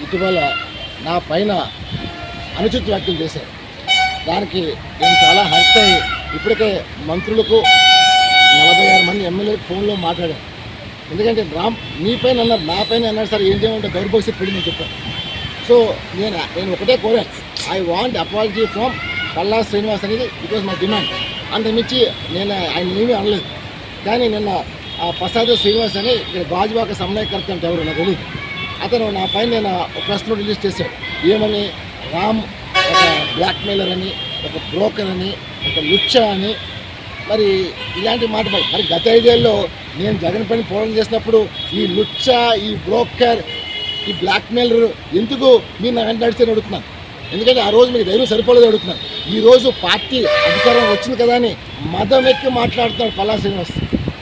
ఇటీవల నా పైన అనుచిత వ్యాఖ్యలు చేశారు. దానికి నేను చాలా హర్ట్ అయ్యి ఇప్పటికే మంత్రులకు 46 మంది ఎమ్మెల్యేలకు ఫోన్లో మాట్లాడాను. ఎందుకంటే మీ పైన అన్నారు, నా పైన అన్నారు సార్, ఏం చేయమంటే దౌర్భాగ్య పడిందని చెప్పాను. సో నేను ఒకటే కోరాను, I want apology from Palla Srinivas అనేది ఇట్ వాజ్ మై డిమాండ్. అంతమించి నేను ఆయన ఏమీ అనలేదు. కానీ నిన్న ప్రసాద్ శ్రీనివాస్ అని ఇక్కడ గాజువాక సమన్వయకర్త అంటే ఎవరు నాకు తెలియదు, అతను నా పైన నేను ఒక ప్రెస్ నోట్ రిలీజ్ చేశాడు. ఏమని, రామ్ ఒక బ్లాక్మెయిలర్ అని, ఒక బ్రోకర్ అని, ఒక లుచ్చ అని, మరి ఇలాంటి మాట. మరి గత 5 ఏళ్ళలో నేను జగన్ పైన పోరాటం చేసినప్పుడు ఈ లుచ్చ, ఈ బ్రోకర్, ఈ బ్లాక్మెయిలర్ ఎందుకు మీరు నా వెంట నడిస్తే అడుగుతున్నాను. ఎందుకంటే ఆ రోజు మీకు ధైర్యం సరిపోలేదు అడుగుతున్నాను. ఈరోజు పార్టీ అధికారం వచ్చింది కదా అని మదం ఎక్కి మాట్లాడుతున్నాడు పల్లా శ్రీనివాస్.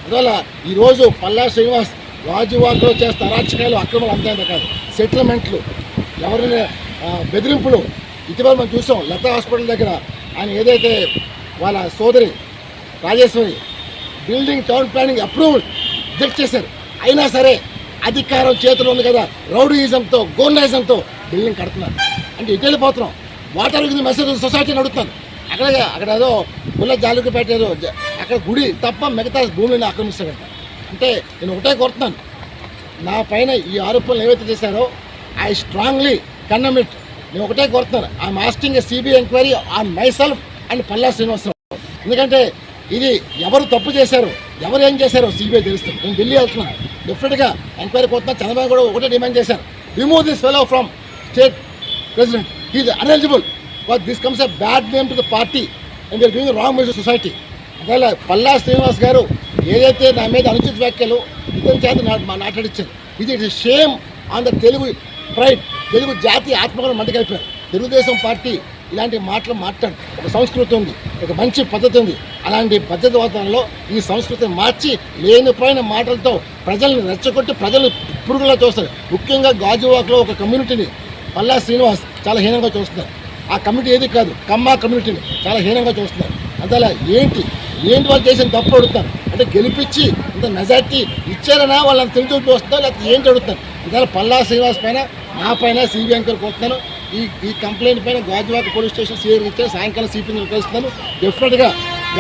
అందువల్ల ఈరోజు పల్లా శ్రీనివాస్ గాజువాకలో చేస్తే అరాచకాలు, అక్రమాలు అంతే కాదు, సెటిల్మెంట్లు, ఎవరైనా బెదిరింపులు. ఇటీవల మనం చూసాం లతా హాస్పిటల్ దగ్గర ఆయన ఏదైతే వాళ్ళ సోదరి Rajeshwari building town planning approval reject చేశారు. అయినా సరే అధికారం చేతిలో ఉంది కదా, రౌడీయిజంతో, గోండాయిజంతో బిల్డింగ్ కడుతున్నారు. అంటే ఇటు వెళ్ళిపోతున్నాం. వాటర్ మెసేజ్ సొసైటీని అడుగుతాను. అక్కడ ఏదో గుల్ల జాలుగుపేట ఏదో అక్కడ గుడి తప్ప మిగతా భూమిని ఆక్రమిస్తాడంట. అంటే నేను ఒకటే కోరుతున్నాను, నా పైన ఈ ఆరోపణలు ఏవైతే చేశారో ఐ స్ట్రాంగ్లీ కండెమ్ ఇట్. నేను ఒకటే కోరుతున్నాను, I'm asking a CBI enquiry on myself and Palla Srinivasarao. ఎందుకంటే ఇది ఎవరు తప్పు చేశారు, ఎవరు ఏం చేశారో సిబిఐ తెలుస్తుంది. నేను ఢిల్లీ వెళ్తున్నాను, డెఫినెట్గా ఎంక్వైరీ కోరుతున్నాను. చంద్రబాబు కూడా ఒకటే డిమాండ్ చేశారు, remove this fellow from state president, he is uneligible, but this comes a bad name to the party and they are giving a wrong message to society. అందువల్ల పల్లా శ్రీనివాస్ గారు ఏదైతే నా మీద అనుచిత వ్యాఖ్యలు ఇతని చేత మాట్లాడించారు, ఇది shame on the Telugu pride, Telugu జాతి ఆత్మగౌరవం మంటకైపోయారు. తెలుగుదేశం పార్టీ ఇలాంటి మాటలు మాట్లాడు, ఒక సంస్కృతి ఉంది, ఒక మంచి పద్ధతి ఉంది. అలాంటి పద్ధతి వాతావరణంలో ఈ సంస్కృతిని మార్చి లేనిపోయిన మాటలతో ప్రజల్ని రెచ్చగొట్టి ప్రజలు పురుగులా చూస్తారు. ముఖ్యంగా గాజువాకలో ఒక కమ్యూనిటీని పల్లా శ్రీనివాస్ చాలా హీనంగా చూస్తున్నారు. ఆ కమ్యూనిటీ ఏది కాదు, కమ్మా కమ్యూనిటీని చాలా హీనంగా చూస్తున్నారు. అందువల్ల ఏంటి వాళ్ళు చేసిన తప్పు అడుగుతారు. అంటే గెలిపించి ఇంత మెజార్టీ ఇచ్చారనా వాళ్ళని తెలిసి వస్తుందో లేకపోతే ఏంటి అడుగుతారు. అందువల్ల పల్లా శ్రీనివాస్ పైన, నా పైన సిబిఐ ఎంక్వైరీ కోరుతున్నాను. ఈ కంప్లైంట్ పైన గాజువాక పోలీస్ స్టేషన్ సీఐకి ఇచ్చారు, సాయంకాలం సిపిని కలుస్తున్నాను. డెఫినెట్గా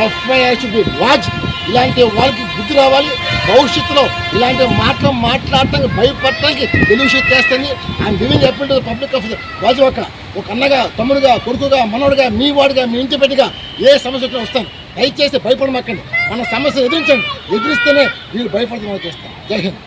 ఎఫ్ఐఆర్ షుడ్ బి లాడ్జ్. ఇలాంటి వాళ్ళకి బుద్ధి రావాలి. భవిష్యత్తులో ఇలాంటి మాటలు మాట్లాడటానికి భయపడటానికి తెలుగుషిత్ చేస్తుంది. I'm giving appeal to the public of Gajuwaka. ఒక అన్నగా, తమ్ముడుగా, కొడుకుగా, మనోడుగా, మీ వాడిగా, మీ ఇంటి పెట్టిగా ఏ సమస్యతో వస్తాను, దయచేసి భయపడమాకండి. మన సమస్యను ఎదిరించండి. ఎదిరిస్తేనే వీళ్ళు భయపడుతున్నారు చేస్తాను. జై హింద్.